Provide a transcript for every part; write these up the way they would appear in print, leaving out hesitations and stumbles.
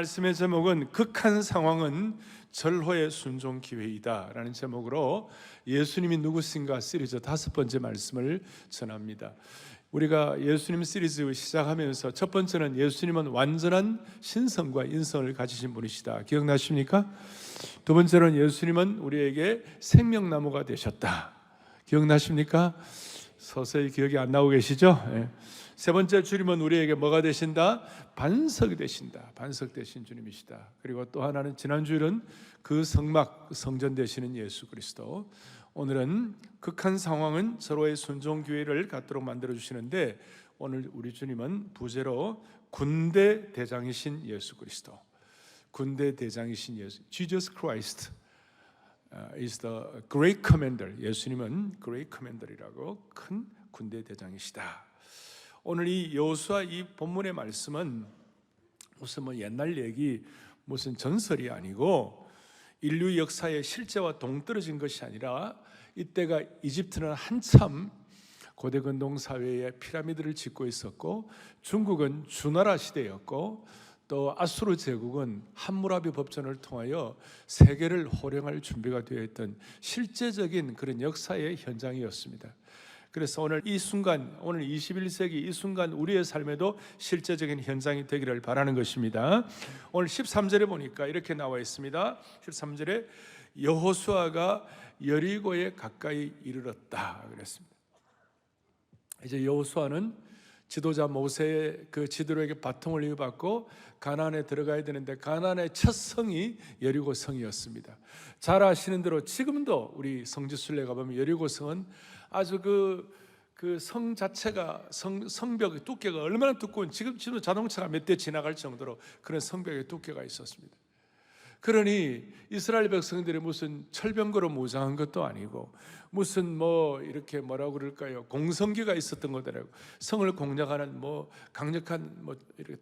말씀의 제목은 극한 상황은 절호의 순종 기회이다 라는 제목으로 예수님이 누구신가 시리즈 5번째 말씀을 전합니다. 우리가 예수님 시리즈 시작하면서 첫 번째는 예수님은 완전한 신성과 인성을 가지신 분이시다, 기억나십니까? 두 번째는 예수님은 우리에게 생명나무가 되셨다, 기억나십니까? 서서히 기억이 안 나오고 계시죠? 세 번째, 주님은 우리에게 뭐가 되신다? 반석이 되신다. 반석 되신 주님이시다. 그리고 또 하나는 지난주일은 그 성막, 성전 되시는 예수 그리스도. 오늘은 극한 상황은 서로의 순종 기회를 갖도록 만들어 주시는데, 오늘 우리 주님은 부제로 군대 대장이신 예수 그리스도, 군대 대장이신 예수, Jesus Christ is the great commander. 예수님은 great commander이라고 큰 군대 대장이시다. 오늘 이 여호수아 이 본문의 말씀은 무슨 옛날 얘기, 무슨 전설이 아니고 인류 역사의 실제와 동떨어진 것이 아니라, 이때가 이집트는 한참 고대 근동 사회에 피라미드를 짓고 있었고, 중국은 주나라 시대였고, 또 아수르 제국은 함무라비 법전을 통하여 세계를 호령할 준비가 되어 있던 실제적인 그런 역사의 현장이었습니다. 그래서 오늘 이 순간, 오늘 21세기 이 순간 우리의 삶에도 실제적인 현장이 되기를 바라는 것입니다. 오늘 13절에 보니까 이렇게 나와 있습니다. 13절에 여호수아가 여리고에 가까이 이르렀다 그랬습니다. 이제 여호수아는 지도자 모세의 그 지도로에게 바통을 이어받고 가나안에 들어가야 되는데, 가나안의 첫 성이 여리고 성이었습니다. 잘 아시는 대로 지금도 우리 성지순례 가보면 여리고 성은 아주 그 성 자체가 성벽의 두께가 얼마나 두꺼운, 지금 자동차가 몇 대 지나갈 정도로 그런 성벽의 두께가 있었습니다. 그러니 이스라엘 백성들이 무슨 철병거로 무장한 것도 아니고, 무슨 이렇게 뭐라고 그럴까요, 공성기가 있었던 것들이고, 성을 공략하는 강력한 이렇게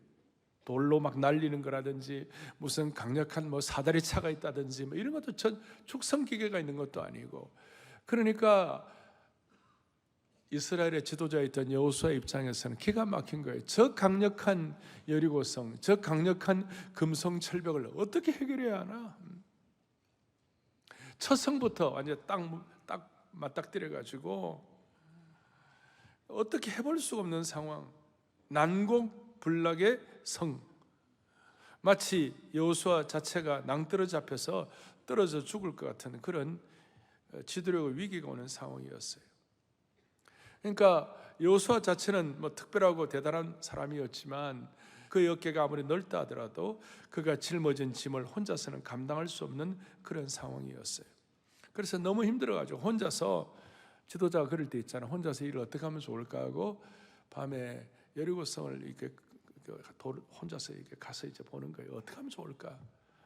돌로 막 날리는 거라든지, 무슨 강력한 사다리 차가 있다든지 이런 것도 축성 기계가 있는 것도 아니고, 그러니까 이스라엘의 지도자였던 여호수아 입장에서는 기가 막힌 거예요. 저 강력한 여리고성, 저 강력한 금성 철벽을 어떻게 해결해야 하나? 첫 성부터 완전 딱 맞닥뜨려가지고 어떻게 해볼 수가 없는 상황, 난공불락의 성, 마치 여호수아 자체가 낭떠러 잡혀서 떨어져 죽을 것 같은 그런 지도력의 위기가 오는 상황이었어요. 그러니까 여호수아 자체는 특별하고 대단한 사람이었지만, 그의 어깨가 아무리 넓다 하더라도 그가 짊어진 짐을 혼자서는 감당할 수 없는 그런 상황이었어요. 그래서 너무 힘들어가지고 혼자서, 지도자가 그럴 때 있잖아요, 혼자서 일을 어떻게 하면 좋을까 하고 밤에 여리고성을 이렇게 혼자서 이렇게 가서 이제 보는 거예요. 어떻게 하면 좋을까?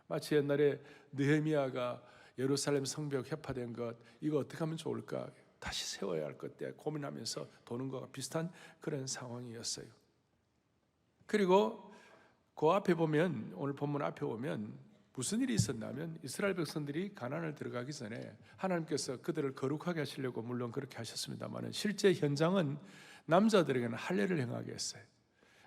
마치 옛날에 느헤미야가 예루살렘 성벽 해파된 것, 이거 어떻게 하면 좋을까? 다시 세워야 할 것 때문에 고민하면서 보는 것과 비슷한 그런 상황이었어요. 그리고 그 앞에 보면, 오늘 본문 앞에 보면 무슨 일이 있었냐면, 이스라엘 백성들이 가나안을 들어가기 전에 하나님께서 그들을 거룩하게 하시려고 물론 그렇게 하셨습니다만, 실제 현장은 남자들에게는 할례를 행하게 했어요.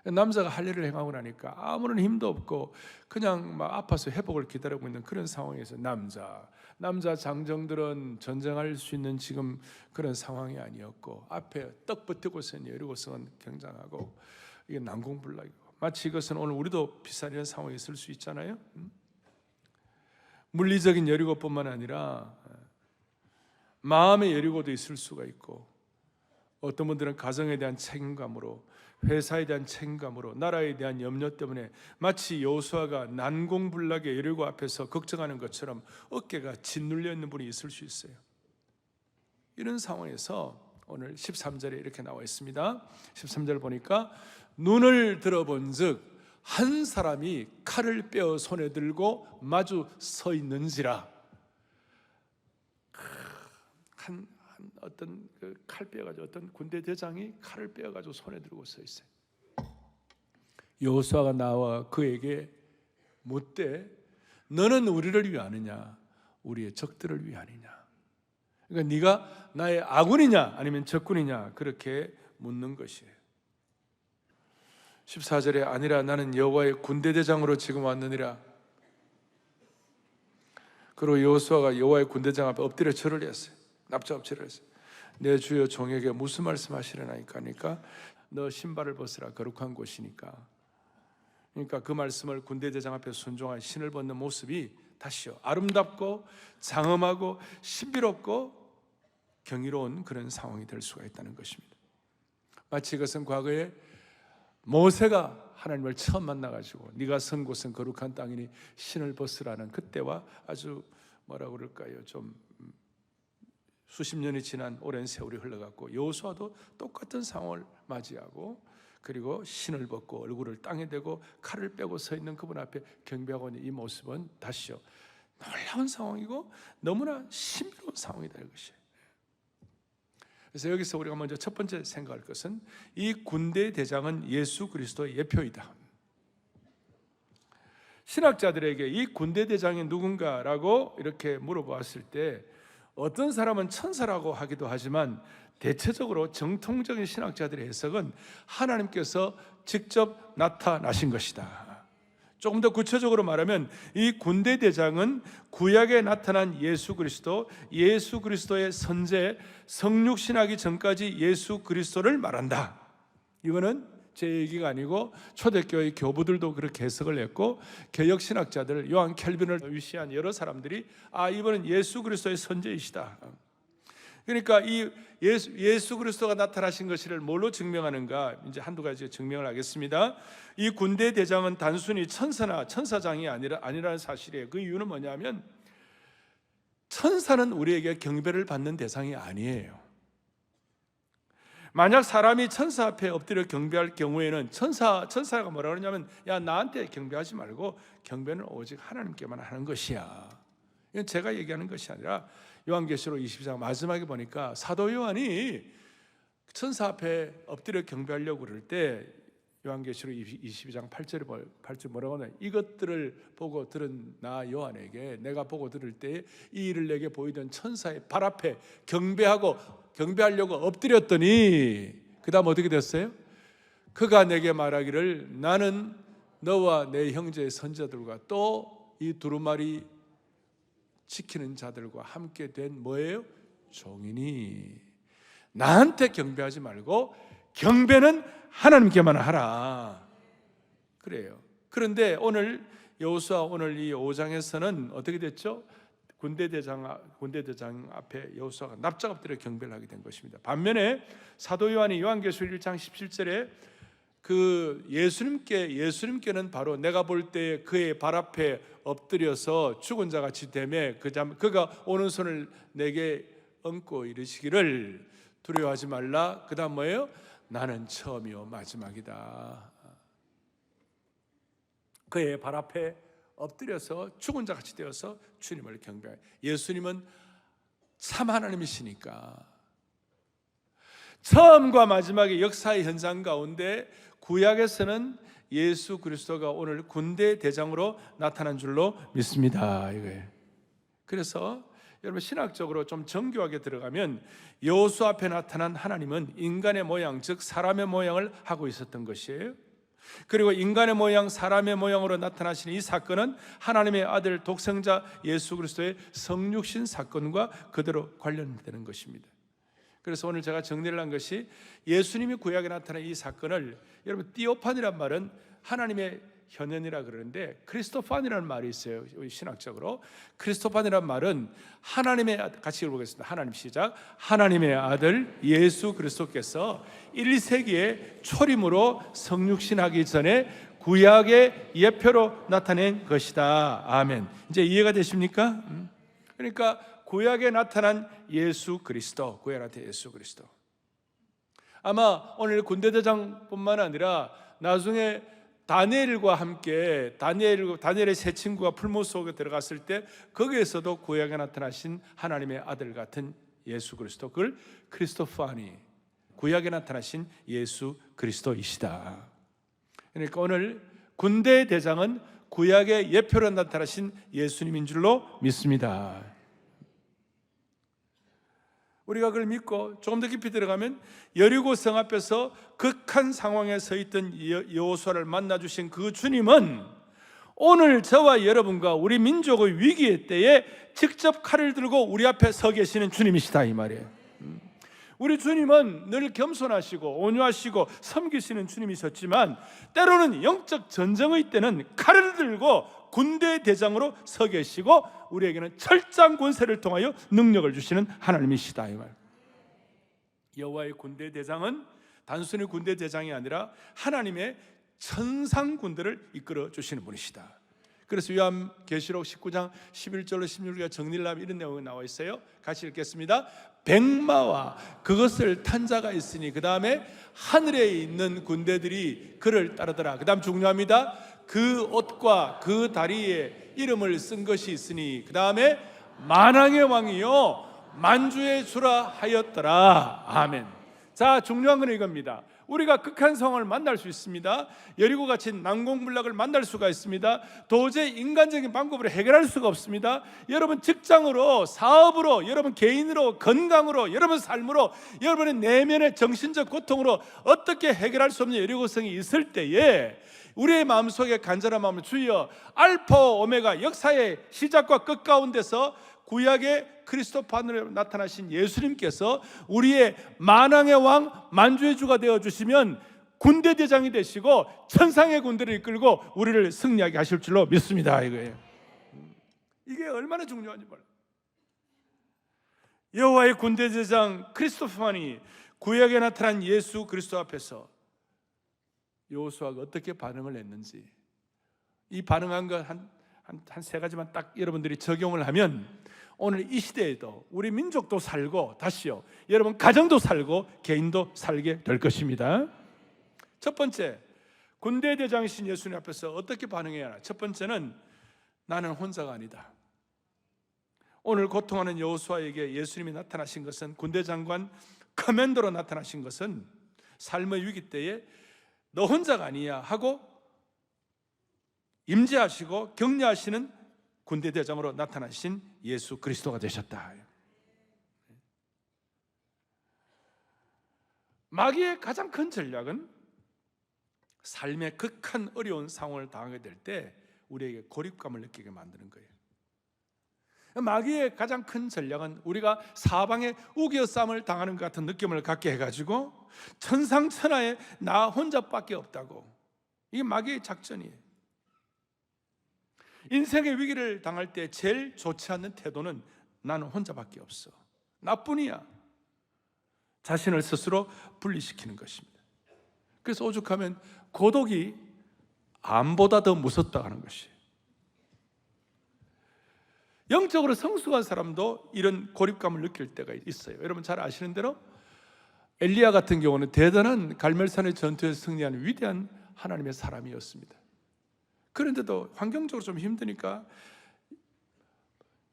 남자가 할례를 행하고 나니까 아무런 힘도 없고 그냥 막 아파서 회복을 기다리고 있는 그런 상황에서 남자 장정들은 전쟁할 수 있는 지금 그런 상황이 아니었고, 앞에 떡 버티고 있는 여리고성은 굉장하고 이게 난공불락이고, 마치 이것은 오늘 우리도 비슷한 이런 상황이 있을 수 있잖아요. 물리적인 여리고뿐만 아니라 마음의 여리고도 있을 수가 있고, 어떤 분들은 가정에 대한 책임감으로, 회사에 대한 책임감으로, 나라에 대한 염려 때문에 마치 여호수아가 난공불락의 여리고 앞에서 걱정하는 것처럼 어깨가 짓눌려 있는 분이 있을 수 있어요. 이런 상황에서 오늘 13절에 이렇게 나와 있습니다. 13절 보니까 눈을 들어본즉 한 사람이 칼을 빼어 손에 들고 마주 서 있는지라. 어떤 칼 빼어가지고, 어떤 군대 대장이 칼을 빼어가지고 손에 들고 서 있어요. 여호수아가 나와 그에게 묻되 너는 우리를 위하느냐 우리의 적들을 위하느냐. 그러니까 네가 나의 아군이냐 아니면 적군이냐, 그렇게 묻는 것이에요. 14절에 아니라 나는 여호와의 군대 대장으로 지금 왔느니라. 그리고 여호수아가 여호와의 군대장 앞에 엎드려 절을 했어요. 납작엎절을 했어요. 내 주여 종에게 무슨 말씀하시려나이까 하니까 너 신발을 벗으라 거룩한 곳이니까. 그러니까 그 말씀을 군대 대장 앞에 순종한 신을 벗는 모습이 다시요 아름답고 장엄하고 신비롭고 경이로운 그런 상황이 될 수가 있다는 것입니다. 마치 이것은 과거에 모세가 하나님을 처음 만나가지고 네가 선 곳은 거룩한 땅이니 신을 벗으라는 그때와 아주 뭐라고 그럴까요? 좀 수십 년이 지난 오랜 세월이 흘러갔고 여호수아도 똑같은 상황을 맞이하고 그리고 신을 벗고 얼굴을 땅에 대고 칼을 빼고 서 있는 그분 앞에 경배하고 있는 이 모습은 다시요 놀라운 상황이고 너무나 신비로운 상황이 될 것이에요. 그래서 여기서 우리가 먼저 첫 번째 생각할 것은 이 군대 대장은 예수 그리스도의 예표이다. 신학자들에게 이 군대 대장이 누군가라고 이렇게 물어보았을 때 어떤 사람은 천사라고 하기도 하지만 대체적으로 정통적인 신학자들의 해석은 하나님께서 직접 나타나신 것이다. 조금 더 구체적으로 말하면 이 군대 대장은 구약에 나타난 예수 그리스도, 예수 그리스도의 선제, 성육신하기 전까지 예수 그리스도를 말한다. 이거는 제 얘기가 아니고 초대교회 교부들도 그렇게 해석을 했고 개혁신학자들 요한 켈빈을 위시한 여러 사람들이 이분은 예수 그리스도의 선제이시다. 그러니까 이 예수 그리스도가 나타나신 것을 뭘로 증명하는가? 이제 한두 가지 증명을 하겠습니다. 이 군대 대장은 단순히 천사나 천사장이 아니라는 사실이에요. 그 이유는 뭐냐면 천사는 우리에게 경배를 받는 대상이 아니에요. 만약 사람이 천사 앞에 엎드려 경배할 경우에는 천사가 뭐라 그러냐면 야 나한테 경배하지 말고 경배는 오직 하나님께만 하는 것이야. 이건 제가 얘기하는 것이 아니라 요한계시록 22장 마지막에 보니까 사도 요한이 천사 앞에 엎드려 경배하려고 그럴 때 요한계시록 22장 8절에 뭐라고 하냐? 이것들을 보고 들은 나 요한에게 내가 보고 들을 때 이 일을 내게 보이던 천사의 발 앞에 경배하려고 엎드렸더니 그 다음 어떻게 됐어요? 그가 내게 말하기를 나는 너와 내 형제의 선자들과 또 이 두루마리 지키는 자들과 함께 된 뭐예요? 종이니 나한테 경배하지 말고 경배는 하나님께만 하라. 그래요. 그런데 오늘 여호수아 오늘 이 5장에서는 어떻게 됐죠? 군대 대장 앞에 여호수아가 납작 엎드려 경배를 하게 된 것입니다. 반면에 사도 요한이 요한계시록 1장 17절에 그 예수님께는 바로 내가 볼 때 그의 발 앞에 엎드려서 죽은 자 같이 되매 그가 오른손을 내게 얹고 이르시기를 두려워하지 말라. 그 다음 뭐예요? 나는 처음이요 마지막이다. 그의 발 앞에 엎드려서 죽은 자 같이 되어서 주님을 경배해요. 예수님은 참 하나님이시니까 처음과 마지막의 역사의 현상 가운데 구약에서는 예수 그리스도가 오늘 군대 대장으로 나타난 줄로 믿습니다. 이거예요. 그래서 여러분 신학적으로 좀 정교하게 들어가면 여호수아 앞에 나타난 하나님은 인간의 모양 즉 사람의 모양을 하고 있었던 것이에요. 그리고 인간의 모양 사람의 모양으로 나타나신 이 사건은 하나님의 아들 독생자 예수 그리스도의 성육신 사건과 그대로 관련되는 것입니다. 그래서 오늘 제가 정리를 한 것이 예수님이 구약에 나타난 이 사건을 여러분 띠오판이란 말은 하나님의 현현이라 그러는데 크리스토판이라는 말이 있어요. 신학적으로 크리스토판이란 말은 하나님의 같이 읽어보겠습니다. 하나님 시작. 하나님의 아들 예수 그리스도께서 1세기에 초림으로 성육신하기 전에 구약의 예표로 나타낸 것이다. 아멘. 이제 이해가 되십니까? 그러니까 구약에 나타난 예수 그리스도, 구약에 나타난 예수 그리스도. 아마 오늘 군대대장뿐만 아니라 나중에 다니엘과 함께 다니엘의 세 친구가 풀무 속에 들어갔을 때 거기에서도 구약에 나타나신 하나님의 아들 같은 예수 그리스도, 그걸 크리스토파니, 구약에 나타나신 예수 그리스도이시다. 그러니까 오늘 군대 대장은 구약의 예표로 나타나신 예수님인 줄로 믿습니다. 우리가 그걸 믿고 조금 더 깊이 들어가면 여리고 성 앞에서 극한 상황에 서 있던 여호수아를 만나주신 그 주님은 오늘 저와 여러분과 우리 민족의 위기의 때에 직접 칼을 들고 우리 앞에 서 계시는 주님이시다 이 말이에요. 우리 주님은 늘 겸손하시고 온유하시고 섬기시는 주님이셨지만 때로는 영적 전쟁의 때는 칼을 들고 군대 대장으로 서 계시고 우리에게는 철장 권세를 통하여 능력을 주시는 하나님이시다 이 말. 여호와의 군대 대장은 단순히 군대 대장이 아니라 하나님의 천상 군대를 이끌어 주시는 분이시다. 그래서 요한계시록 19장 11절로 16절에 정리를 하면 이런 내용이 나와 있어요. 같이 읽겠습니다. 백마와 그것을 탄 자가 있으니 그 다음에 하늘에 있는 군대들이 그를 따르더라. 그 다음 중요합니다. 그 옷과 그 다리에 이름을 쓴 것이 있으니 그 다음에 만왕의 왕이요 만주의 주라 하였더라. 아멘. 자, 중요한 건 이겁니다. 우리가 극한 상황을 만날 수 있습니다. 여리고 같이 난공불락을 만날 수가 있습니다. 도저히 인간적인 방법으로 해결할 수가 없습니다. 여러분 직장으로, 사업으로, 여러분 개인으로, 건강으로, 여러분 삶으로, 여러분의 내면의 정신적 고통으로 어떻게 해결할 수 없는 여리고성이 있을 때에 우리의 마음속에 간절한 마음을 주여 알파 오메가 역사의 시작과 끝 가운데서 구약의 그리스도판으로 나타나신 예수님께서 우리의 만왕의 왕 만주의 주가 되어주시면 군대 대장이 되시고 천상의 군대를 이끌고 우리를 승리하게 하실 줄로 믿습니다. 이거예요. 이게 얼마나 중요한지 몰라요. 여호와의 군대 대장 그리스도판이 구약에 나타난 예수 그리스도 앞에서 여호수아가 어떻게 반응을 했는지, 이 반응한 것 한 세 가지만 딱 여러분들이 적용을 하면 오늘 이 시대에도 우리 민족도 살고 다시요 여러분 가정도 살고 개인도 살게 될 것입니다. 첫 번째, 군대 대장이신 예수님 앞에서 어떻게 반응해야 하나? 첫 번째는 나는 혼자가 아니다. 오늘 고통하는 여호수아에게 예수님이 나타나신 것은, 군대 장관 커맨더로 나타나신 것은 삶의 위기 때에 너 혼자가 아니야 하고 임재하시고 격려하시는 군대 대장으로 나타나신 예수 그리스도가 되셨다. 마귀의 가장 큰 전략은 삶의 극한 어려운 상황을 당하게 될 때 우리에게 고립감을 느끼게 만드는 거예요. 마귀의 가장 큰 전략은 우리가 사방에 우겨쌈을 당하는 것 같은 느낌을 갖게 해가지고 천상천하에 나 혼자밖에 없다고. 이게 마귀의 작전이에요. 인생의 위기를 당할 때 제일 좋지 않는 태도는 나는 혼자밖에 없어, 나뿐이야. 자신을 스스로 분리시키는 것입니다. 그래서 오죽하면 고독이 암보다 더 무섭다 하는 것이에요. 영적으로 성숙한 사람도 이런 고립감을 느낄 때가 있어요. 여러분 잘 아시는 대로 엘리야 같은 경우는 대단한 갈멜산의 전투에서 승리한 위대한 하나님의 사람이었습니다. 그런데도 환경적으로 좀 힘드니까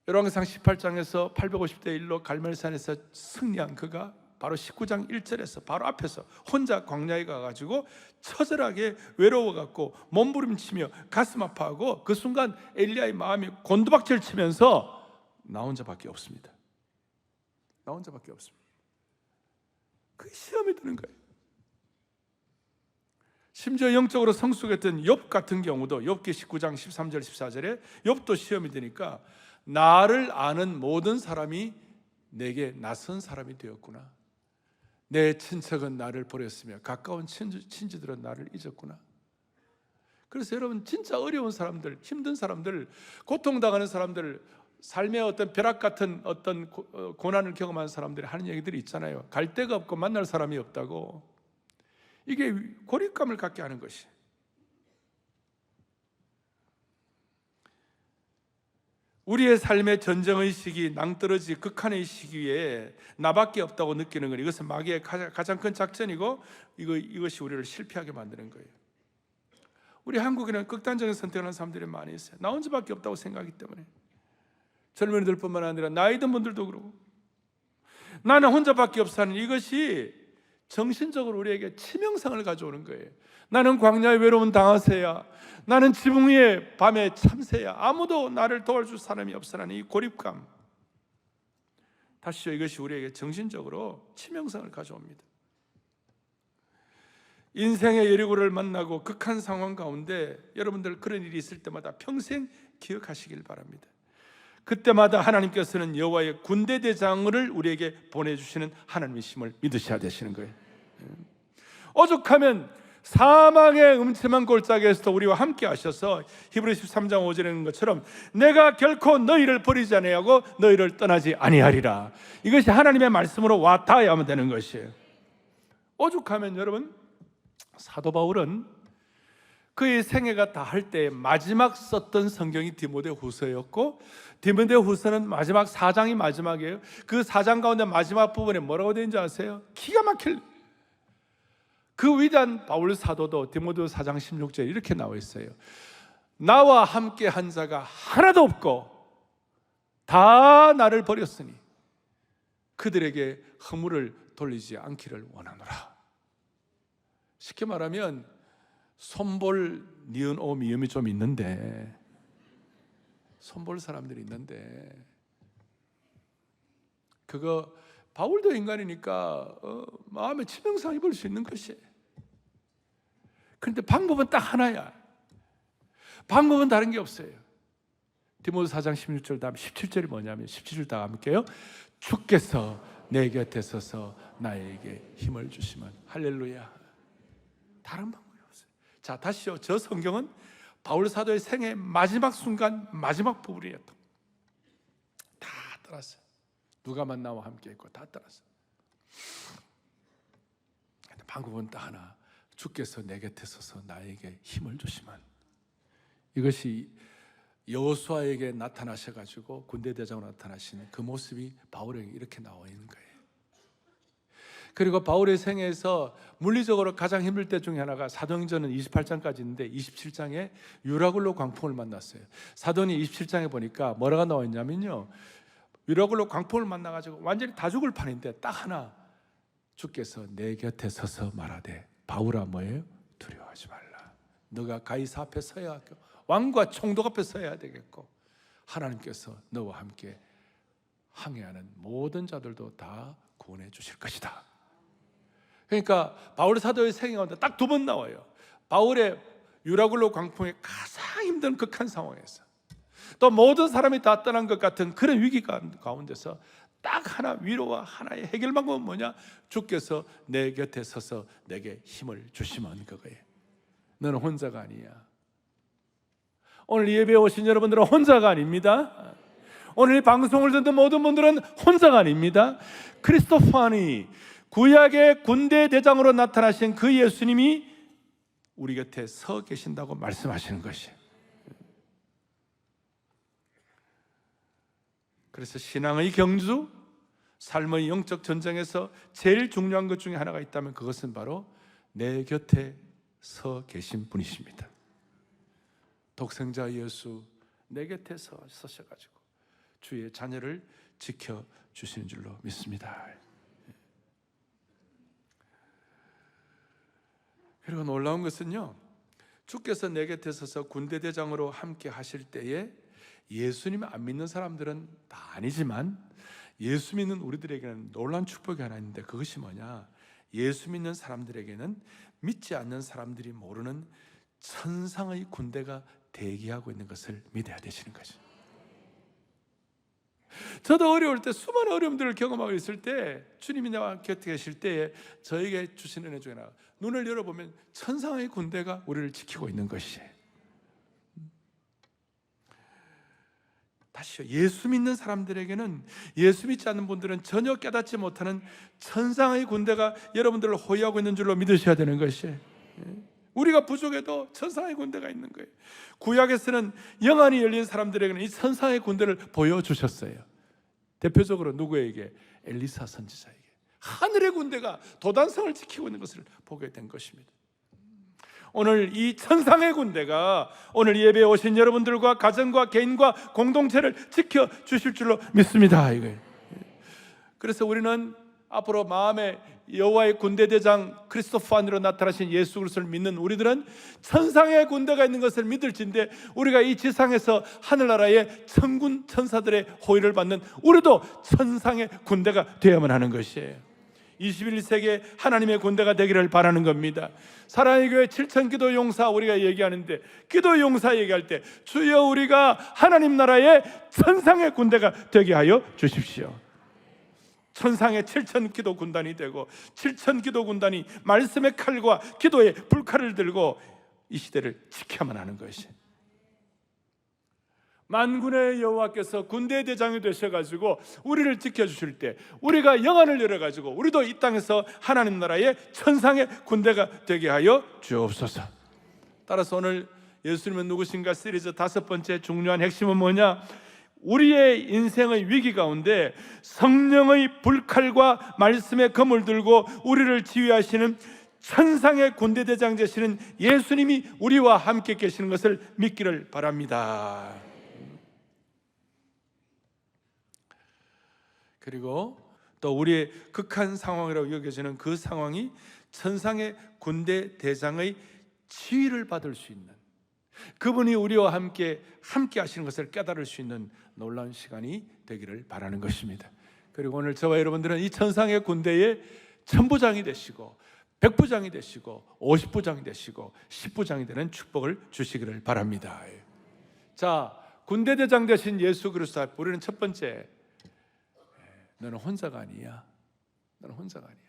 열왕기상 18장에서 850대 1로 갈멜산에서 승리한 그가 바로 19장 1절에서 바로 앞에서 혼자 광야에 가가지고 처절하게 외로워갖고 몸부림치며 가슴 아파하고 그 순간 엘리야의 마음이 곤두박질 치면서 나 혼자밖에 없습니다. 나 혼자밖에 없습니다. 그 시험이 드는 거예요. 심지어 영적으로 성숙했던 욥 같은 경우도 욥기 19장 13절 14절에 욥도 시험이 되니까 나를 아는 모든 사람이 내게 낯선 사람이 되었구나. 내 친척은 나를 버렸으며 가까운 친지들은 나를 잊었구나. 그래서 여러분 진짜 어려운 사람들, 힘든 사람들, 고통당하는 사람들, 삶의 어떤 벼락 같은 어떤 고난을 경험한 사람들이 하는 얘기들이 있잖아요. 갈 데가 없고 만날 사람이 없다고. 이게 고립감을 갖게 하는 것이. 우리의 삶의 전쟁의 시기, 낭떠러지 극한의 시기에 나밖에 없다고 느끼는 건 이것은 마귀의 가장 큰 작전이고 이것이 우리를 실패하게 만드는 거예요. 우리 한국에는 극단적인 선택을 하는 사람들이 많이 있어요. 나 혼자밖에 없다고 생각하기 때문에. 젊은이들뿐만 아니라 나이 든 분들도 그러고 나는 혼자밖에 없다는 이것이 정신적으로 우리에게 치명상을 가져오는 거예요. 나는 광야의 외로운 당하새야, 나는 지붕 위에 밤에 참새야, 아무도 나를 도와줄 사람이 없으라는 이 고립감. 다시요, 이것이 우리에게 정신적으로 치명상을 가져옵니다. 인생의 여리고를 만나고 극한 상황 가운데 여러분들 그런 일이 있을 때마다 평생 기억하시길 바랍니다. 그때마다 하나님께서는 여호와의 군대 대장을 우리에게 보내주시는 하나님이심을 믿으셔야 되시는 거예요. 오죽하면 사망의 음침한 골짜기에서도 우리와 함께 하셔서 히브리서 13장 5절에 있는 것처럼 내가 결코 너희를 버리지 아니하고 너희를 떠나지 아니하리라. 이것이 하나님의 말씀으로 와닿아야만 되는 것이에요. 오죽하면 여러분, 사도 바울은 그의 생애가 다할 때 마지막 썼던 성경이 디모데후서였고, 디모데후서는 마지막 4장이 마지막이에요. 그 4장 가운데 마지막 부분에 뭐라고 되는지 아세요? 기가 막힐, 그 위대한 바울 사도도 디모데후서 4장 16절에 이렇게 나와 있어요. 나와 함께 한 자가 하나도 없고 다 나를 버렸으니 그들에게 허물을 돌리지 않기를 원하노라. 쉽게 말하면 손볼 니은 오 미음이 좀 있는데, 손볼 사람들이 있는데, 그거 바울도 인간이니까 마음에 치명상 입을 수 있는 것이에요. 그런데 방법은 딱 하나야. 방법은 다른 게 없어요. 디모데 4장 16절 다음 17절이 뭐냐면, 17절 다 함께요. 주께서 내 곁에 서서 나에게 힘을 주시면. 할렐루야. 다른 방법이 없어요. 자, 다시요. 저 성경은 바울 사도의 생애 마지막 순간 마지막 부분이었다. 다 따랐어요. 누가만 나와 함께 있고 다 따랐어요. 근데 방법은 딱 하나. 주께서 내 곁에 서서 나에게 힘을 주시면. 이것이 여호수아에게 나타나셔가지고 군대 대장으로 나타나신 그 모습이 바울에게 이렇게 나와 있는 거예요. 그리고 바울의 생애에서 물리적으로 가장 힘들 때 중에 하나가 사도행전은 28장까지 있는데 27장에 유라굴로 광풍을 만났어요. 사도행전 27장에 보니까 뭐라고 나와 있냐면요, 유라굴로 광풍을 만나가지고 완전히 다 죽을 판인데 딱 하나, 주께서 내 곁에 서서 말하되 바울아 뭐예요? 두려워하지 말라. 너가 가이사 앞에 서야 하고 왕과 총독 앞에 서야 되겠고 하나님께서 너와 함께 항해하는 모든 자들도 다 구원해 주실 것이다. 그러니까 바울 사도의 생애 가운데 딱 두 번 나와요. 바울의 유라굴로 광풍의 가장 힘든 극한 상황에서, 또 모든 사람이 다 떠난 것 같은 그런 위기 가운데서 딱 하나 위로와 하나의 해결 방법은 뭐냐? 주께서 내 곁에 서서 내게 힘을 주시면 그거예요. 너는 혼자가 아니야. 오늘 이 예배에 오신 여러분들은 혼자가 아닙니다. 오늘 이 방송을 듣는 모든 분들은 혼자가 아닙니다. 크리스토파니, 구약의 군대 대장으로 나타나신 그 예수님이 우리 곁에 서 계신다고 말씀하시는 것이에요. 그래서 신앙의 경주, 삶의 영적 전쟁에서 제일 중요한 것 중에 하나가 있다면 그것은 바로 내 곁에 서 계신 분이십니다. 독생자 예수 내 곁에 서셔가지고 주의 자녀를 지켜주시는 줄로 믿습니다. 그리고 놀라운 것은요, 주께서 내 곁에 서서 군대 대장으로 함께 하실 때에 예수님 안 믿는 사람들은 다 아니지만 예수 믿는 우리들에게는 놀라운 축복이 하나 있는데, 그것이 뭐냐? 예수 믿는 사람들에게는 믿지 않는 사람들이 모르는 천상의 군대가 대기하고 있는 것을 믿어야 되시는 거죠. 저도 어려울 때 수많은 어려움들을 경험하고 있을 때 주님이 나와 곁에 계실 때에 저에게 주신 은혜 중에 하나, 눈을 열어보면 천상의 군대가 우리를 지키고 있는 것이에요. 다시요, 예수 믿는 사람들에게는, 예수 믿지 않는 분들은 전혀 깨닫지 못하는 천상의 군대가 여러분들을 호위하고 있는 줄로 믿으셔야 되는 것이에요. 우리가 부족해도 천상의 군대가 있는 거예요. 구약에서는 영안이 열린 사람들에게는 이 천상의 군대를 보여주셨어요. 대표적으로 누구에게? 엘리사 선지자에게. 하늘의 군대가 도단성을 지키고 있는 것을 보게 된 것입니다. 오늘 이 천상의 군대가 오늘 예배에 오신 여러분들과 가정과 개인과 공동체를 지켜주실 줄로 믿습니다. 이거예요. 그래서 우리는 앞으로 마음에 여호와의 군대 대장 크리스토퍼 안으로 나타나신 예수 그리스도를 믿는 우리들은 천상의 군대가 있는 것을 믿을진데, 우리가 이 지상에서 하늘나라의 천군 천사들의 호의를 받는 우리도 천상의 군대가 되어야만 하는 것이에요. 21세기에 하나님의 군대가 되기를 바라는 겁니다. 사랑의 교회 7천 기도 용사 우리가 얘기하는데, 기도 용사 얘기할 때 주여 우리가 하나님 나라의 천상의 군대가 되게 하여 주십시오. 천상의 7천 기도 군단이 되고, 7천 기도 군단이 말씀의 칼과 기도의 불칼을 들고 이 시대를 지켜야만 하는 것이, 만군의 여호와께서 군대 대장이 되셔가지고 우리를 지켜주실 때 우리가 영안을 열어가지고 우리도 이 땅에서 하나님 나라의 천상의 군대가 되게 하여 주옵소서. 따라서 오늘 예수님은 누구신가 시리즈 5번째 중요한 핵심은 뭐냐? 우리의 인생의 위기 가운데 성령의 불칼과 말씀의 검을 들고 우리를 지휘하시는 천상의 군대 대장 되시는 예수님이 우리와 함께 계시는 것을 믿기를 바랍니다. 그리고 또 우리의 극한 상황이라고 여겨지는 그 상황이 천상의 군대 대장의 지휘를 받을 수 있는, 그분이 우리와 함께 하시는 것을 깨달을 수 있는 놀라운 시간이 되기를 바라는 것입니다. 그리고 오늘 저와 여러분들은 이 천상의 군대의 천부장이 되시고 100부장이 되시고 50부장이 되시고 10부장이 되는 축복을 주시기를 바랍니다. 자, 군대 대장 되신 예수 그리스도 앞에 우리는 첫 번째, 너는 혼자가 아니야. 너는 혼자가 아니야.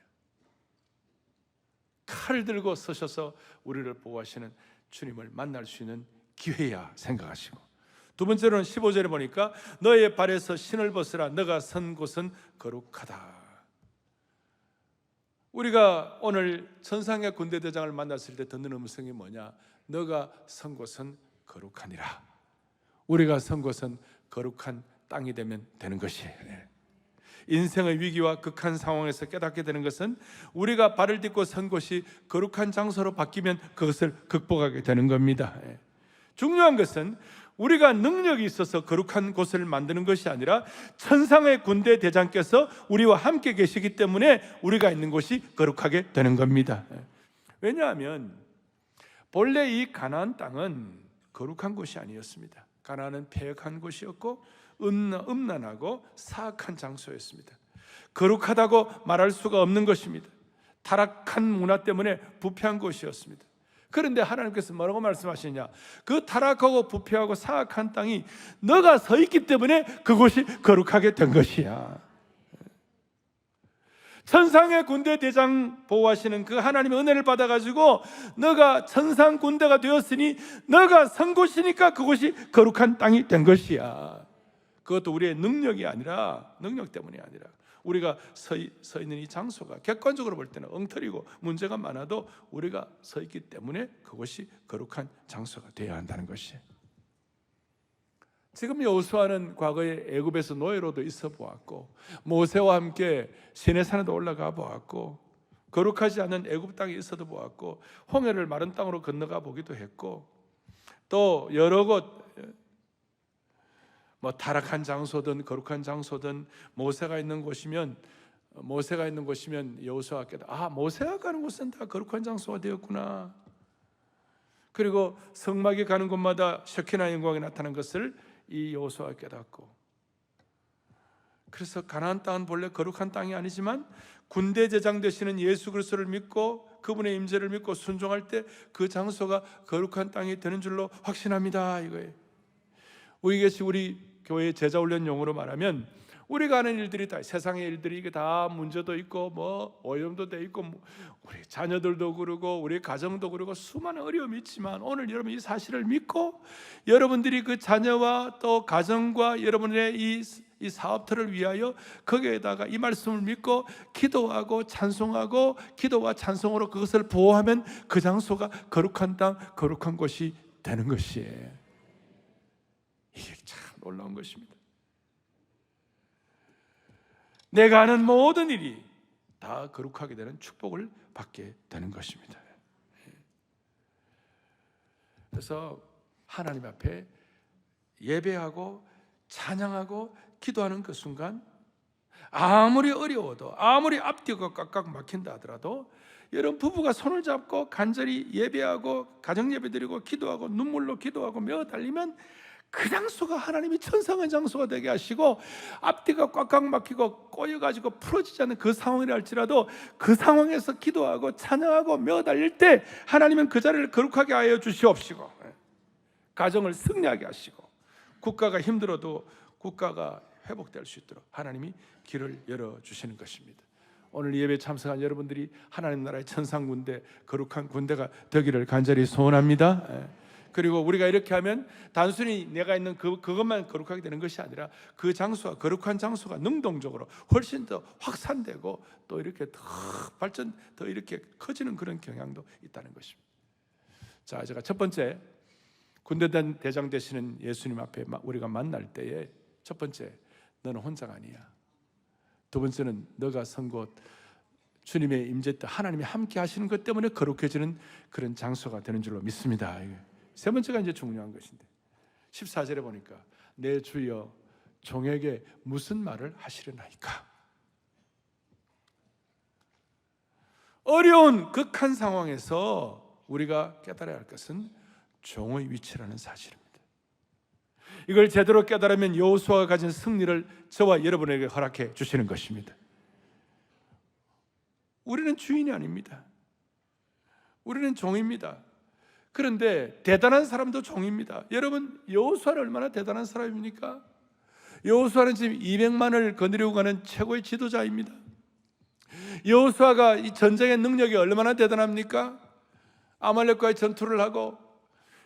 칼을 들고 서셔서 우리를 보호하시는 주님을 만날 수 있는 기회야 생각하시고, 두 번째로는 15절에 보니까 너의 발에서 신을 벗으라. 너가 선 곳은 거룩하다. 우리가 오늘 천상의 군대 대장을 만났을 때 듣는 음성이 뭐냐? 너가 선 곳은 거룩하니라. 우리가 선 곳은 거룩한 땅이 되면 되는 것이에요. 인생의 위기와 극한 상황에서 깨닫게 되는 것은 우리가 발을 딛고 선 곳이 거룩한 장소로 바뀌면 그것을 극복하게 되는 겁니다. 중요한 것은 우리가 능력이 있어서 거룩한 곳을 만드는 것이 아니라 천상의 군대 대장께서 우리와 함께 계시기 때문에 우리가 있는 곳이 거룩하게 되는 겁니다. 왜냐하면 본래 이 가나안 땅은 거룩한 곳이 아니었습니다. 가나안은 패역한 곳이었고 음란하고 사악한 장소였습니다. 거룩하다고 말할 수가 없는 것입니다. 타락한 문화 때문에 부패한 곳이었습니다. 그런데 하나님께서 뭐라고 말씀하시냐? 그 타락하고 부패하고 사악한 땅이 너가 서 있기 때문에 그곳이 거룩하게 된 것이야. 천상의 군대 대장 보호하시는 그 하나님의 은혜를 받아가지고 너가 천상 군대가 되었으니 너가 선 곳이니까 그곳이 거룩한 땅이 된 것이야. 그것도 우리의 능력이 아니라, 능력 때문이 아니라 우리가 서 있는 이 장소가 객관적으로 볼 때는 엉터리고 문제가 많아도 우리가 서 있기 때문에 그것이 거룩한 장소가 되어야 한다는 것이. 지금 여호수아는 과거에 애굽에서 노예로도 있어 보았고, 모세와 함께 시내산에도 올라가 보았고, 거룩하지 않은 애굽 땅에 있어도 보았고, 홍해를 마른 땅으로 건너가 보기도 했고, 또 여러 곳 타락한 장소든 거룩한 장소든 모세가 있는 곳이면 여호수아께도 모세가 가는 곳은 다 거룩한 장소가 되었구나. 그리고 성막에 가는 곳마다 셰키나 영광이 나타난 것을 이 여호수아가 깨닫고, 그래서 가나안 땅은 본래 거룩한 땅이 아니지만 군대 제장 되시는 예수 그리스도를 믿고 그분의 임재를 믿고 순종할 때 그 장소가 거룩한 땅이 되는 줄로 확신합니다. 이거예요. 우리 교회 제자 훈련 용어로 말하면 우리가 하는 일들이 다, 세상의 일들이 이게 다 문제도 있고 오염도 돼 있고 우리 자녀들도 그러고 우리 가정도 그러고 수많은 어려움이 있지만, 오늘 여러분 이 사실을 믿고 여러분들이 그 자녀와 또 가정과 여러분의 이 사업터를 위하여 거기에다가 이 말씀을 믿고 기도하고 찬송하고 기도와 찬송으로 그것을 보호하면 그 장소가 거룩한 땅, 거룩한 곳이 되는 것이에요. 이게 참 놀라운 것입니다. 내가 하는 모든 일이 다 거룩하게 되는 축복을 받게 되는 것입니다. 그래서 하나님 앞에 예배하고 찬양하고 기도하는 그 순간 아무리 어려워도, 아무리 앞뒤가 꽉꽉 막힌다 하더라도 여러분 부부가 손을 잡고 간절히 예배하고 가정 예배드리고 기도하고 눈물로 기도하고 며 달리면 그 장소가 하나님이 천상의 장소가 되게 하시고, 앞뒤가 꽉꽉 막히고 꼬여가지고 풀어지지 않는 그 상황이라 할지라도 그 상황에서 기도하고 찬양하고 며 달릴 때 하나님은 그 자리를 거룩하게 하여 주시옵시고, 가정을 승리하게 하시고, 국가가 힘들어도 국가가 회복될 수 있도록 하나님이 길을 열어주시는 것입니다. 오늘 예배 참석한 여러분들이 하나님 나라의 천상 군대, 거룩한 군대가 되기를 간절히 소원합니다. 그리고 우리가 이렇게 하면 단순히 내가 있는 그것만 거룩하게 되는 것이 아니라 그 장소가, 거룩한 장소가 능동적으로 훨씬 더 확산되고 또 이렇게 더 발전, 더 이렇게 커지는 그런 경향도 있다는 것입니다. 자, 제가 첫 번째, 군대단 대장 되시는 예수님 앞에 우리가 만날 때에 첫 번째, 너는 혼자가 아니야. 두 번째는 너가 선 곳, 주님의 임재 때 하나님이 함께 하시는 것 때문에 거룩해지는 그런 장소가 되는 줄로 믿습니다. 세 번째가 이제 중요한 것인데 14절에 보니까 내 주여 종에게 무슨 말을 하시려나이까. 어려운 극한 상황에서 우리가 깨달아야 할 것은 종의 위치라는 사실입니다. 이걸 제대로 깨달으면 여호수아가 가진 승리를 저와 여러분에게 허락해 주시는 것입니다. 우리는 주인이 아닙니다. 우리는 종입니다. 그런데 대단한 사람도 종입니다. 여러분, 여호수아는 얼마나 대단한 사람입니까? 여호수아는 지금 200만을 거느리고 가는 최고의 지도자입니다. 여호수아가 이 전쟁의 능력이 얼마나 대단합니까? 아말렉과의 전투를 하고,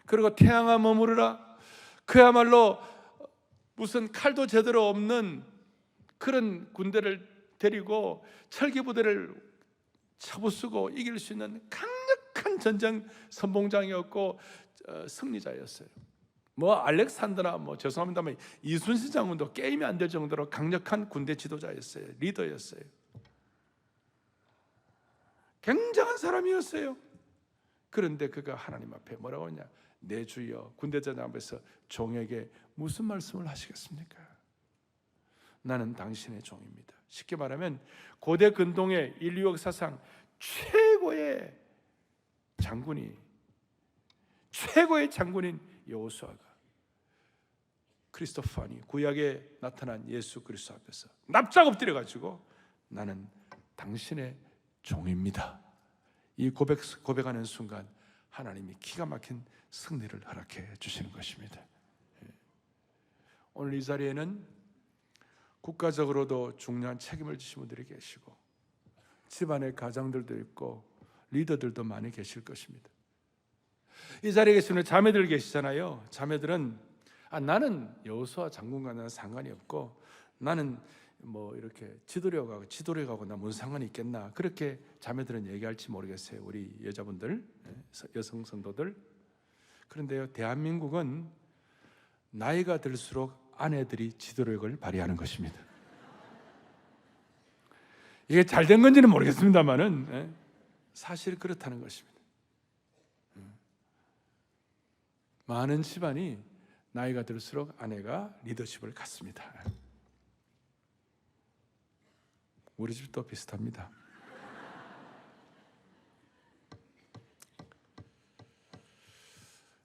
그리고 태양아 머무르라, 그야말로 무슨 칼도 제대로 없는 그런 군대를 데리고 철기부대를 쳐부수고 이길 수 있는 강력한 전쟁 선봉장이었고 승리자였어요. 뭐 알렉산더나 죄송합니다만 이순신 장군도 게임이 안 될 정도로 강력한 군대 지도자였어요. 리더였어요. 굉장한 사람이었어요. 그런데 그가 하나님 앞에 뭐라고 하냐? 내 주여, 군대장 앞에서 종에게 무슨 말씀을 하시겠습니까? 나는 당신의 종입니다. 쉽게 말하면 고대 근동의 인류 역사상 최고의 장군인 여호수아가 크리스토퍼니 구약에 나타난 예수 그리스도 앞에서 납작 엎드려가지고 나는 당신의 종입니다. 이 고백하는 순간 하나님이 기가 막힌 승리를 허락해 주시는 것입니다. 오늘 이 자리에는 국가적으로도 중요한 책임을 지신 분들이 계시고 집안의 가장들도 있고 리더들도 많이 계실 것입니다. 이 자리에 계시는 자매들 계시잖아요. 자매들은 나는 여호수아 장군과는 상관이 없고 나는 뭐 이렇게 지도려 가고 나 무슨 상관이 있겠나, 그렇게 자매들은 얘기할지 모르겠어요. 우리 여자분들, 여성 성도들. 그런데요, 대한민국은 나이가 들수록 아내들이 지도력을 발휘하는 것입니다. 이게 잘된 건지는 모르겠습니다만은 사실 그렇다는 것입니다. 많은 집안이 나이가 들수록 아내가 리더십을 갖습니다. 우리 집도 비슷합니다.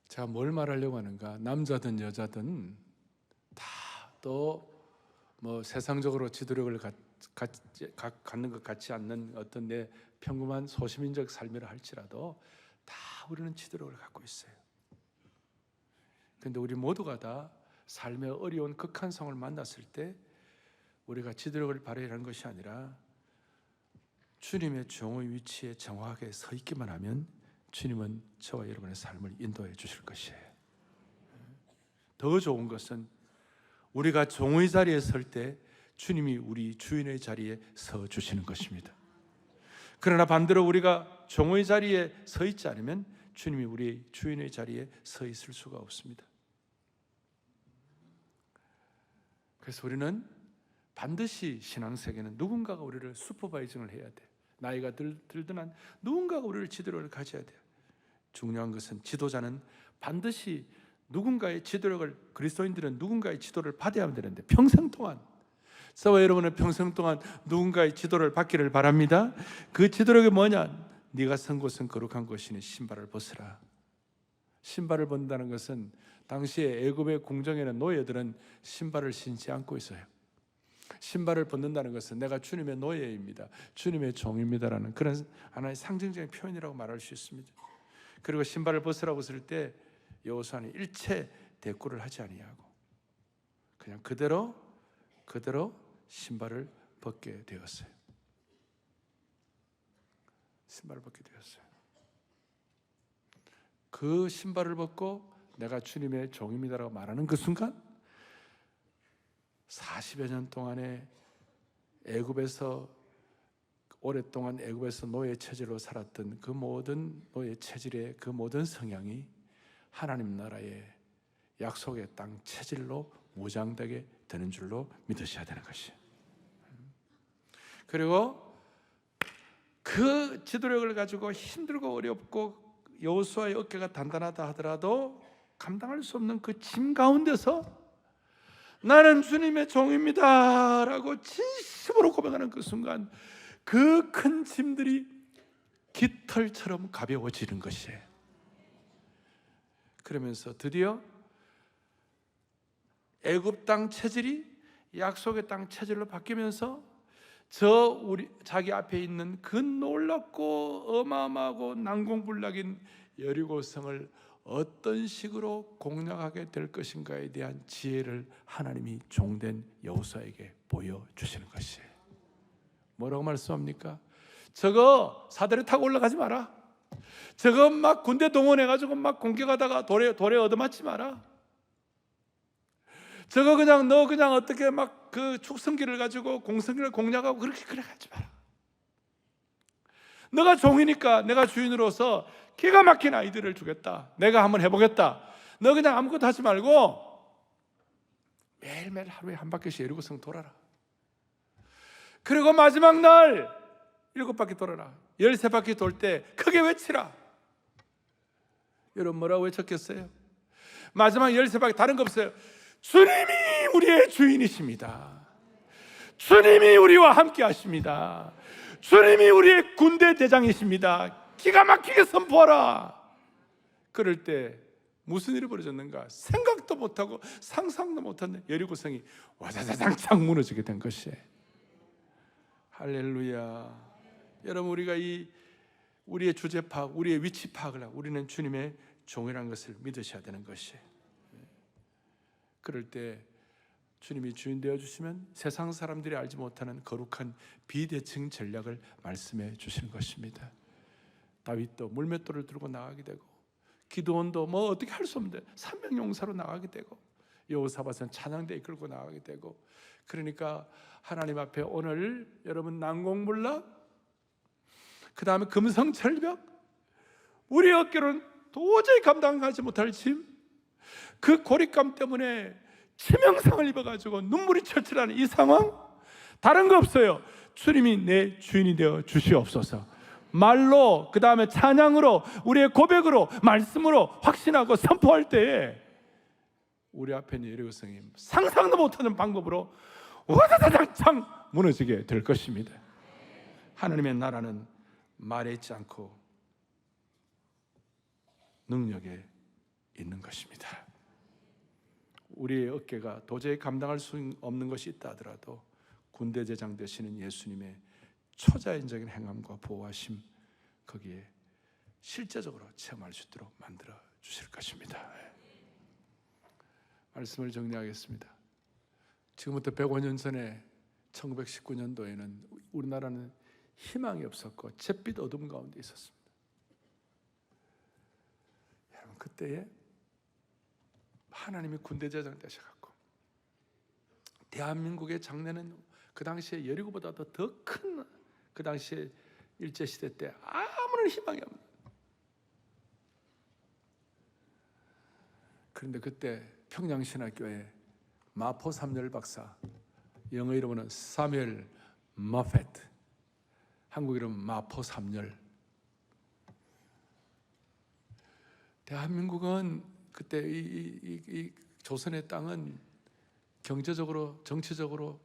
제가 뭘 말하려고 하는가? 남자든 여자든 다 또 뭐 세상적으로 지도력을 갖는 것 같지 않는 어떤 내 평범한 소시민적 삶이라 할지라도 다 우리는 지도력을 갖고 있어요. 그런데 우리 모두가 다 삶의 어려운 극한 상황을 만났을 때 우리가 지도력을 발휘하는 것이 아니라 주님의 종의 위치에 정확하게 서 있기만 하면 주님은 저와 여러분의 삶을 인도해 주실 것이에요. 더 좋은 것은 우리가 종의 자리에 설 때 주님이 우리 주인의 자리에 서 주시는 것입니다. 그러나 반대로 우리가 종의 자리에 서 있지 않으면 주님이 우리 주인의 자리에 서 있을 수가 없습니다. 그래서 우리는 반드시 신앙세계는 누군가가 우리를 슈퍼바이징을 해야 돼. 나이가 들든 한 누군가가 우리를 지도력을 가져야 돼요. 중요한 것은 지도자는 반드시 누군가의 지도력을, 그리스도인들은 누군가의 지도를 받아야 되는데 평생 동안 저와 여러분은 평생 동안 누군가의 지도를 받기를 바랍니다. 그 지도력이 뭐냐? 네가 선 곳은 거룩한 곳이니 신발을 벗으라. 신발을 벗는다는 것은 당시에 애굽의 궁정에는 노예들은 신발을 신지 않고 있어요. 신발을 벗는다는 것은 내가 주님의 노예입니다, 주님의 종입니다라는 그런 하나의 상징적인 표현이라고 말할 수 있습니다. 그리고 신발을 벗으라고 했을 때 여호수아는 일체 대꾸를 하지 아니하고 그냥 그대로 신발을 벗게 되었어요. 신발을 벗게 되었어요. 그 신발을 벗고 내가 주님의 종입니다라고 말하는 그 순간 40여 년 동안에 애굽에서 오랫동안 애굽에서 노예 체질로 살았던 그 모든 노예 체질의 그 모든 성향이 하나님 나라의 약속의 땅 체질로 무장되게 되는 줄로 믿으셔야 되는 것이에요. 그리고 그 지도력을 가지고 힘들고 어렵고 여호수아의 어깨가 단단하다 하더라도 감당할 수 없는 그 짐 가운데서 나는 주님의 종입니다 라고 진심으로 고백하는 그 순간 그 큰 짐들이 깃털처럼 가벼워지는 것이에요. 그러면서 드디어 애굽 땅 체질이 약속의 땅 체질로 바뀌면서 자기 앞에 있는 그 놀랍고 어마어마하고 난공불락인 여리고성을 어떤 식으로 공략하게 될 것인가에 대한 지혜를 하나님이 종된 여호수아에게 보여주시는 것이에요. 뭐라고 말씀합니까? 저거 사다리 타고 올라가지 마라. 저거 막 군대 동원해가지고 막 공격하다가 돌에 얻어맞지 마라. 저거 너 그냥 어떻게 막 그 축성기를 가지고 공성기를 공략하고 그렇게 하지 마라. 너가 종이니까 내가 주인으로서 기가 막힌 아이디어를 주겠다. 내가 한번 해보겠다. 너 그냥 아무것도 하지 말고 매일매일 하루에 한 바퀴씩 여리고성 돌아라. 그리고 마지막 날 7바퀴 돌아라. 13바퀴 돌 때 크게 외치라. 여러분 뭐라고 외쳤겠어요? 마지막 13바퀴 다른 거 없어요. 주님이 우리의 주인이십니다. 주님이 우리와 함께 하십니다. 주님이 우리의 군대 대장이십니다. 기가 막히게 선포하라. 그럴 때 무슨 일이 벌어졌는가? 생각도 못하고 상상도 못한 여리고성이 와자자장창 무너지게 된 것이에요. 할렐루야. 여러분 우리가 우리의 주제 파악, 우리의 위치 파악을 하고 우리는 주님의 종이라는 것을 믿으셔야 되는 것이에요. 그럴 때 주님이 주인 되어주시면 세상 사람들이 알지 못하는 거룩한 비대칭 전략을 말씀해 주시는 것입니다. 다윗도 물맷돌을 들고 나가게 되고 기드온도 뭐 어떻게 할 수 없는데 산명용사로 나가게 되고 여호사밧은 찬양대 이끌고 나가게 되고 그러니까 하나님 앞에 오늘 여러분 난공불락 그 다음에 금성철벽 우리 어깨로는 도저히 감당하지 못할 짐 그 고립감 때문에 치명상을 입어가지고 눈물이 철철하는 이 상황 다른 거 없어요. 주님이 내 주인이 되어 주시옵소서. 말로 그 다음에 찬양으로 우리의 고백으로 말씀으로 확신하고 선포할 때에 우리 앞에 있는 여리고성이 상상도 못하는 방법으로 와다다장창 무너지게 될 것입니다. 하나님의 나라는 말에 있지 않고 능력에 있는 것입니다. 우리의 어깨가 도저히 감당할 수 없는 것이 있다 하더라도 군대제장 되시는 예수님의 초자연적인 행함과 보호하심 거기에 실제적으로 체험할 수 있도록 만들어 주실 것입니다. 말씀을 정리하겠습니다. 지금부터 105년 전에 1919년도에는 우리나라는 희망이 없었고 잿빛 어둠 가운데 있었습니다. 여러분 그때에 하나님이 군대제장 되셔갖고 대한민국의 장래는 그 당시에 여리고보다도 더 큰 그 당시에 일제시대 때 아무런 희망이 없는. 그런데 그때 평양신학교에 마포 삼열 박사, 영어 이름은 사뮤엘 머펫, 한국 이름 마포 삼열. 대한민국은 그때 이 조선의 땅은 경제적으로 정치적으로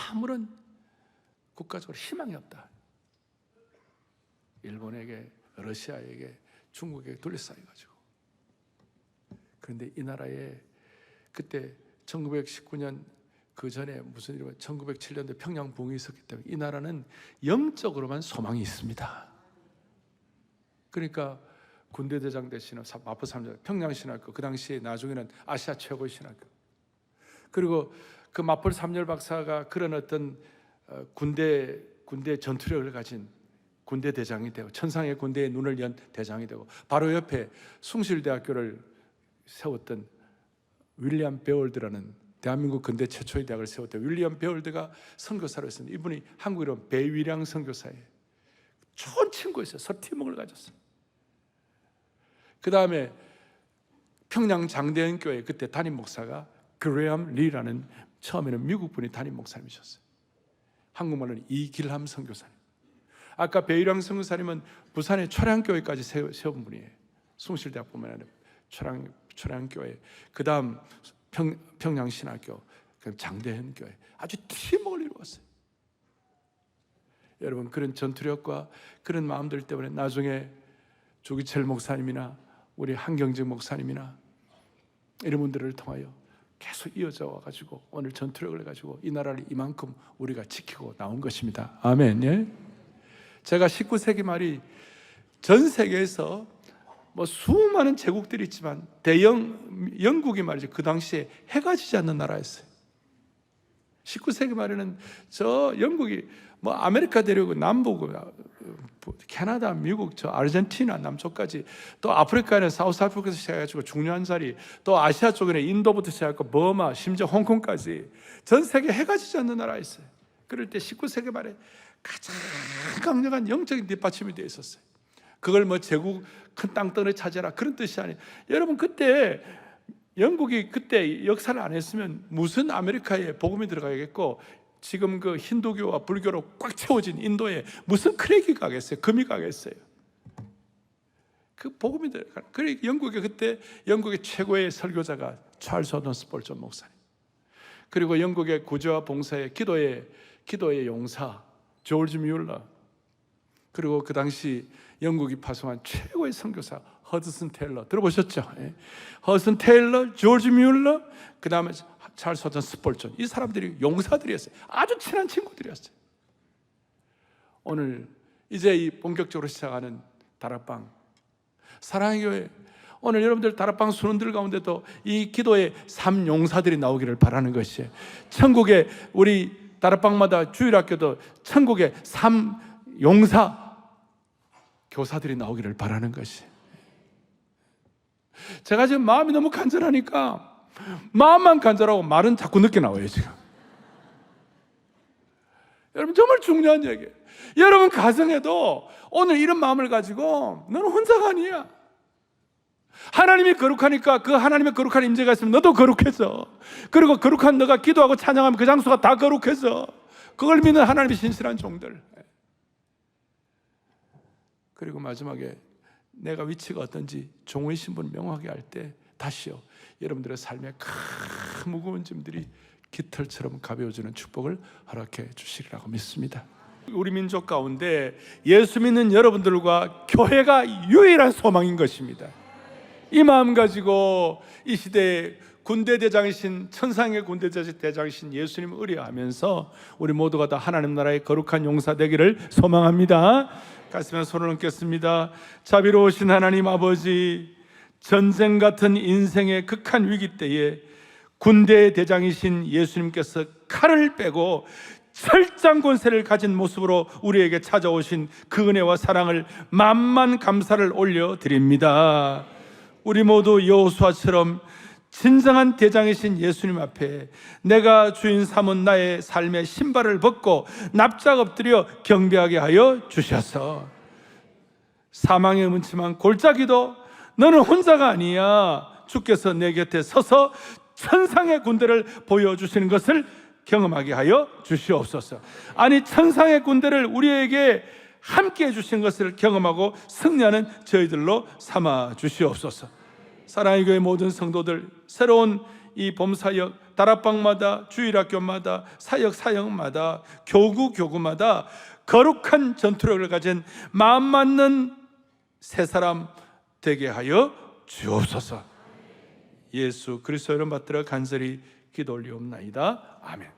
아무런 국가적으로 희망이 없다. 일본에게, 러시아에게, 중국에게 둘러싸여가지고. 그런데 이 나라에 그때 1919년 그 전에 무슨 일이 1907년도 평양 붕이 있었기 때문에 이 나라는 영적으로만 소망이 있습니다. 그러니까 군대대장 되시는 마포 삼자 평양신학교, 그 당시에 나중에는 아시아 최고의 신학교, 그리고 그 마포 삼열 박사가 그런 어떤 군대 전투력을 가진 군대 대장이 되고 천상의 군대의 눈을 연 대장이 되고, 바로 옆에 숭실대학교를 세웠던 윌리엄 베올드라는 대한민국 근대 최초의 대학을 세웠던 윌리엄 베올드가 선교사로 있었는데, 이분이 한국 이름 배위량 선교사예요. 좋은 친구였어요. 서로 팀워크를 가졌어요. 그 다음에 평양 장대현 교회 그때 담임 목사가 그레엄 리라는, 처음에는 미국 분이 담임 목사님이셨어요. 한국말로는 이길함 선교사님. 아까 배일왕 선교사님은 부산의 초량교회까지 세운 분이에요. 숭실대학뿐만 아니라 초량교회, 그 다음 평양신학교, 그다음 장대현 교회, 아주 팀워크를 이루었어요. 여러분, 그런 전투력과 그런 마음들 때문에 나중에 조기철 목사님이나 우리 한경직 목사님이나 이런 분들을 통하여 계속 이어져 와가지고 오늘 전투력을 해가지고 이 나라를 이만큼 우리가 지키고 나온 것입니다. 아멘. 예? 제가 19세기 말이 전 세계에서 뭐 수많은 제국들이 있지만 영국이 말이죠, 그 당시에 해가 지지 않는 나라였어요. 19세기 말에는 저 영국이 뭐 아메리카 대륙 남부, 캐나다, 미국, 저 아르헨티나 남쪽까지, 또 아프리카에는 사우스 아프리카에서 시작해가지고 중요한 자리, 또 아시아 쪽에는 인도부터 시작하고 버마, 심지어 홍콩까지 전 세계 해가 지지 않는 나라였어요. 그럴 때 19세기 말에 가장 강력한 영적인 뒷받침이 되어 있었어요. 그걸 뭐 제국 큰 땅덩어리 차지하라 그런 뜻이 아니에요. 여러분, 그때 영국이 그때 역사를 안 했으면 무슨 아메리카에 복음이 들어가겠고, 지금 그 힌두교와 불교로 꽉 채워진 인도에 무슨 크랙이 가겠어요? 금이 가겠어요? 그 복음이 들어가. 그래 영국에 그때 영국의 최고의 설교자가 찰스 호든 스펄전 목사님, 그리고 영국의 구제와 봉사의 기도의 용사 조지 뮬러, 그리고 그 당시 영국이 파송한 최고의 선교사 허드슨 테일러 들어보셨죠? 예. 허드슨 테일러, 조지 뮬러, 그 다음에 찰스 호든 스펄전, 이 사람들이 용사들이었어요. 아주 친한 친구들이었어요. 오늘 이제 이 본격적으로 시작하는 다락방 사랑의 교회, 오늘 여러분들 다락방 수련들 가운데도 이 기도의 3용사들이 나오기를 바라는 것이에요. 천국에 우리 다락방마다 주일학교도 천국의 3용사 교사들이 나오기를 바라는 것이에요. 제가 지금 마음이 너무 간절하니까 마음만 간절하고 말은 자꾸 늦게 나와요 지금. 여러분, 정말 중요한 얘기예요. 여러분 가정에도 오늘 이런 마음을 가지고 너는 혼자가 아니야. 하나님이 거룩하니까 그 하나님의 거룩한 임재가 있으면 너도 거룩해져. 그리고 거룩한 너가 기도하고 찬양하면 그 장소가 다 거룩해져. 그걸 믿는 하나님의 신실한 종들. 그리고 마지막에 내가 위치가 어떤지 종의 신분 명확하게 할 때 다시요, 여러분들의 삶에 큰 무거운 짐들이 깃털처럼 가벼워지는 축복을 허락해 주시리라고 믿습니다. 우리 민족 가운데 예수 믿는 여러분들과 교회가 유일한 소망인 것입니다. 이 마음 가지고 이 시대에 군대대장이신, 천상의 군대대장이신 예수님을 의뢰하면서 우리 모두가 다 하나님 나라의 거룩한 용사 되기를 소망합니다. 가슴에 손을 얹겠습니다. 자비로우신 하나님 아버지, 전쟁 같은 인생의 극한 위기 때에 군대 대장이신 예수님께서 칼을 빼고 철장 권세를 가진 모습으로 우리에게 찾아오신 그 은혜와 사랑을 만만 감사를 올려드립니다. 우리 모두 여호수아처럼 진정한 대장이신 예수님 앞에 내가 주인 삼은 나의 삶의 신발을 벗고 납작 엎드려 경배하게 하여 주셔서, 사망의 음침한 골짜기도 너는 혼자가 아니야, 주께서 내 곁에 서서 천상의 군대를 보여주시는 것을 경험하게 하여 주시옵소서. 아니, 천상의 군대를 우리에게 함께 해주신 것을 경험하고 승리하는 저희들로 삼아 주시옵소서. 사랑의 교회 모든 성도들, 새로운 이 범사역 다락방마다, 주일학교마다, 사역마다, 교구마다 거룩한 전투력을 가진 마음 맞는 새 사람 되게 하여 주옵소서. 예수 그리스도 이름 받들어 간절히 기도 올리옵나이다. 아멘.